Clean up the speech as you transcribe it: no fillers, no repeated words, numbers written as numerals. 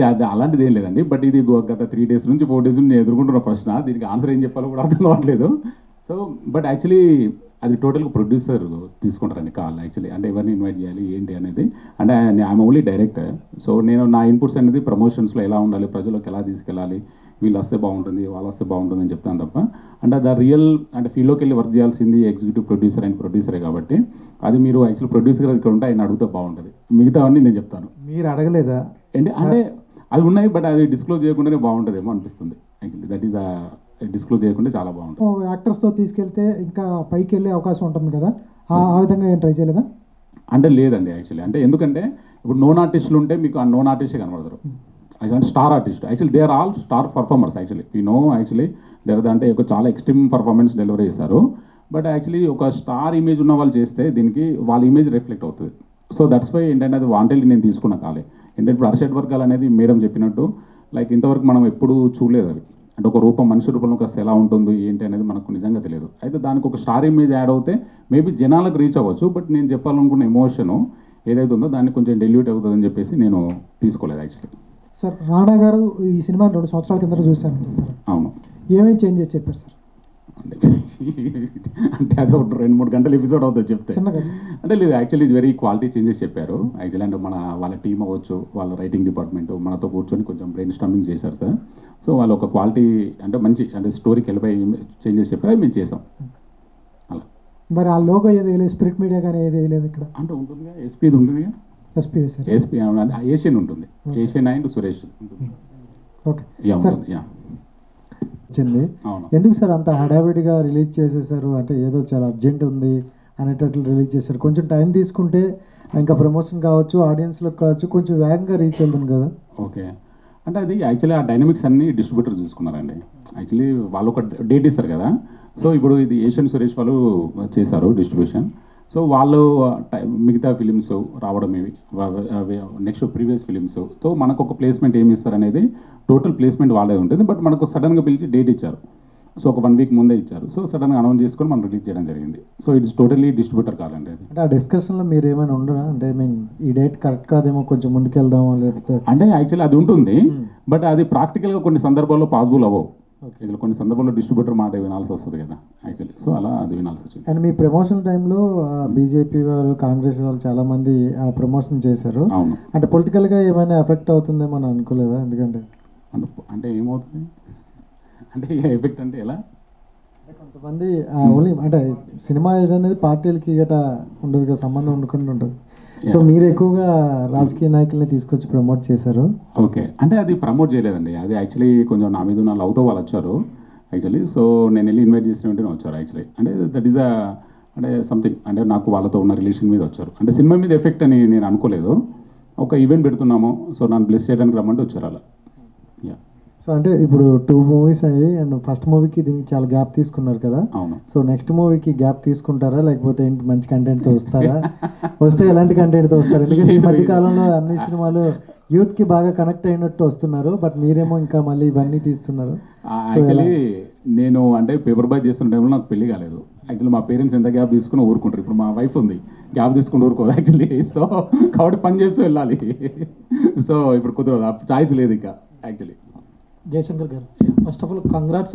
అది అలాంటిది ఏం లేదండి. బట్ ఇది గత 3 days నుంచి 4 days నుంచి నేను ఎదుర్కొంటున్న ప్రశ్న. దీనికి ఆన్సర్ ఏం చెప్పాలో కూడా అర్థం కావట్లేదు. సో బట్ యాక్చువల్లీ అది టోటల్గా ప్రొడ్యూసర్ తీసుకుంటారండి కాల్ యాక్చువల్లీ. అంటే ఎవరిని ఇన్వైట్ చేయాలి ఏంటి అనేది. అంటే ఐఎమ్ ఓన్లీ డైరెక్టర్. సో నేను నా ఇన్పుట్స్ అనేది ప్రమోషన్స్లో ఎలా ఉండాలి, ప్రజలకు ఎలా తీసుకెళ్ళాలి, వీళ్ళు వస్తే బాగుంటుంది, వాళ్ళు వస్తే బాగుంటుంది అని చెప్తాను తప్ప. అంటే అది రియల్ అంటే ఫీల్డ్లోకి వెళ్ళి వర్క్ చేయాల్సింది ఎగ్జిక్యూటివ్ ప్రొడ్యూసర్ అండ్ ప్రొడ్యూసరే కాబట్టి అది మీరు యాక్చువల్ ప్రొడ్యూసర్ గారు ఇక్కడ ఉంటే ఆయన అడిగితే బాగుంటుంది. మిగతావన్నీ నేను చెప్తాను. మీరు అడగలేదా? అంటే అవి ఉన్నాయి బట్ అది డిస్క్లోజ్ చేయకుండానే బాగుంటుందేమో అనిపిస్తుంది యాక్చువల్లీ. దట్ ఈస్ డిస్క్లోజ్ చేయకుండా చాలా బాగుంటుంది. యాక్టర్స్తో తీసుకెళ్తే ఇంకా పైకి వెళ్ళే అవకాశం ఉంటుంది కదా, ఆ విధంగా ఏం ట్రై చేయలేదా? అంటే లేదండి యాక్చువల్లీ. అంటే ఎందుకంటే ఇప్పుడు నోన్ ఆర్టిస్టులు ఉంటే మీకు ఆ నోన్ ఆర్టిస్టే కనబడతారు. Actually star artist actually they are all star performers actually. You know actually అంటే ఒక చాలా ఎక్స్ట్రీమ్ పర్ఫార్మెన్స్ డెలివరీ చేశారు. బట్ యాక్చువల్లీ ఒక స్టార్ ఇమేజ్ ఉన్న వాళ్ళు చేస్తే దీనికి వాళ్ళ ఇమేజ్ రిఫ్లెక్ట్ అవుతుంది. సో దట్స్ వై ఏంటంటే అది వాంటెడ్లీ నేను తీసుకున్న కాలే. ఏంటంటే ఇప్పుడు అరషడ్ వర్గాలు అనేది మేడం చెప్పినట్టు లైక్ ఇంతవరకు మనం ఎప్పుడు చూడలేదు అవి. అంటే ఒక రూపం మనిషి రూపంలో ఒక ఎలా ఉంటుంది ఏంటి అనేది మనకు నిజంగా తెలియదు. అయితే దానికి ఒక స్టార్ ఇమేజ్ యాడ్ అవుతే మేబీ జనాలకు రీచ్ అవ్వచ్చు. బట్ నేను చెప్పాలనుకున్న ఎమోషను ఏదైతే ఉందో దాన్ని కొంచెం డెల్యూట్ అవుతుందని చెప్పేసి నేను తీసుకోలేదు యాక్చువల్లీ. సార్ రాణా గారు ఈ సినిమా 2 సంవత్సరాల కింద చూశాను చెప్పారు. అవును. ఏమేమి చేంజ్ చేసి చెప్పారు సార్? అంటే అది ఒక 2-3 గంటల ఎపిసోడ్ అవుతుంది చెప్తే. చిన్నగా అంటే లేదు యాక్చువల్లీ ఇది వెరీ క్వాలిటీ చేంజెస్ చెప్పారు యాక్చువల్లీ. అంటే వాళ్ళ టీమ్ అవ్వచ్చు, వాళ్ళ రైటింగ్ డిపార్ట్మెంట్ మనతో కూర్చొని కొంచెం బ్రెయిన్ స్టార్మింగ్ చేశారు సార్. సో వాళ్ళు ఒక క్వాలిటీ అంటే మంచి అంటే స్టోరీకి వెళ్ళిపోయి చేంజెస్ చెప్పారు, మేము చేసాం అలా. మరి ఆ లోగో ఏది వేయలేదు, స్పిరిట్ మీడియా కానీ ఏది వేయలేదు ఇక్కడ? అంటే ఉంటుందిగా ఎస్పీది ఉంటుందిగా, ఎస్పీ ఏషియన్ ఉంటుంది, ఏషియన్ అండ్ సురేష్ ఉంటుంది. ఓకే వచ్చింది. ఎందుకు సార్ అంత హడావిడిగా రిలీజ్ చేసేసారు? అంటే ఏదో చాలా అర్జెంట్ ఉంది అనేటట్లు రిలీజ్ చేశారు. కొంచెం టైం తీసుకుంటే ఇంకా ప్రమోషన్ కావచ్చు, ఆడియన్స్లకు కావచ్చు, కొంచెం వేగంగా రీచ్ అవుతుంది కదా. ఓకే. అంటే అది యాక్చువల్లీ ఆ డైనమిక్స్ అన్ని డిస్ట్రిబ్యూటర్ చూసుకున్నారండి యాక్చువల్లీ. వాళ్ళు ఒక డేట్ ఇస్తారు కదా. సో ఇప్పుడు ఇది ఏషియన్ సురేష్ వాళ్ళు చేశారు డిస్ట్రిబ్యూషన్. సో వాళ్ళు మిగతా ఫిలిమ్స్ రావడం ఇవి నెక్స్ట్ ప్రీవియస్ ఫిలిమ్స్ తో మనకు ఒక ప్లేస్మెంట్ ఏమి ఇస్తారు అనేది టోటల్ ప్లేస్మెంట్ వాళ్ళే ఉంటుంది. బట్ మనకు సడన్గా పిలిచి డేట్ ఇచ్చారు. సో ఒక 1 week ముందే ఇచ్చారు. సో సడన్గా అనౌన్స్ చేసుకొని మనం రిలీజ్ చేయడం జరిగింది. సో ఇట్స్ టోటలీ డిస్ట్రిబ్యూటర్ కాదండి అది. అంటే ఆ డిస్కషన్లో మీరు ఏమైనా ఉండరా? అంటే ఈ డేట్ కరెక్ట్ కాదేమో, కొంచెం ముందుకెళ్దామో లేకపోతే? అంటే యాక్చువల్లీ అది ఉంటుంది బట్ అది ప్రాక్టికల్గా కొన్ని సందర్భాల్లో పాసిబుల్ అవ్వవు. ఇందులో కొన్ని సందర్భాల్లో డిస్ట్రిబ్యూటర్ మాట వినాల్సి వస్తుంది కదా యాక్చువల్లీ. సో అలా అది వినాల్సి వచ్చింది. అండ్ మీ ప్రమోషన్ టైంలో బీజేపీ వాళ్ళు, కాంగ్రెస్ వాళ్ళు చాలా మంది ప్రమోషన్ చేశారు. అవును. అంటే పొలిటికల్గా ఏమైనా ఎఫెక్ట్ అవుతుందేమో అని అనుకోలేదా? ఎందుకంటే అంటే ఏమవుతుంది అంటే ఎఫెక్ట్ అంటే ఎలా? కొంతమంది ఓన్లీ అంటే సినిమా ఏదనేది పార్టీలకి గట ఉండదు కదా, సంబంధం ఉండకుండా ఉంటుంది. సో మీరు ఎక్కువగా రాజకీయ నాయకుల్ని తీసుకొచ్చి ప్రమోట్ చేశారు. ఓకే. అంటే అది ప్రమోట్ చేయలేదండి. అది యాక్చువల్లీ కొంచెం నా మీద ఉన్న లవ్తో వాళ్ళు వచ్చారు యాక్చువల్లీ. సో నేను వెళ్ళి ఇన్వైట్ చేసిన వెంటనే వచ్చారు యాక్చువల్లీ. అంటే దట్ ఈస్ అంటే సంథింగ్ అంటే నాకు వాళ్ళతో ఉన్న రిలేషన్ మీద వచ్చారు. అంటే సినిమా మీద ఎఫెక్ట్ అని నేను అనుకోలేదు. ఒక ఈవెంట్ పెడుతున్నాము, సో నన్ను బ్లెస్ చేయడానికి రమ్మంటే వచ్చారు అలా. సో అంటే ఇప్పుడు 2 movies అయ్యి అండ్ ఫస్ట్ మూవీకి దీనికి చాలా గ్యాప్ తీసుకున్నారు కదా. అవును. సో నెక్స్ట్ మూవీకి గ్యాప్ తీసుకుంటారా లేకపోతే ఏంటి, మంచి కంటెంట్తో వస్తారా? వస్తే ఎలాంటి కంటెంట్తో వస్తారు? ఎందుకంటే ఈ మధ్య కాలంలో అన్ని సినిమాలు యూత్కి బాగా కనెక్ట్ అయినట్టు వస్తున్నారు, బట్ మీరేమో ఇంకా మళ్ళీ ఇవన్నీ తీస్తున్నారు. యాక్చువల్లీ నేను అంటే పేపర్ బాయ్ చేస్తున్న టైంలో నాకు పెళ్లి కాలేదు యాక్చువల్లీ. మా పేరెంట్స్ ఎంత గ్యాప్ తీసుకుని ఊరుకుంటారు. ఇప్పుడు మా వైఫ్ ఉంది, గ్యాప్ తీసుకుని ఊరుకోదు యాక్చువల్లీ. సో కాబట్టి పని చేస్తూ వెళ్ళాలి. సో ఇప్పుడు కుదరదు, చాయిస్ లేదు ఇంకా యాక్చువల్లీ. జయశంకర్ గారు, ఫస్ట్ ఆఫ్ ఆల్ కంగ్రాట్స్.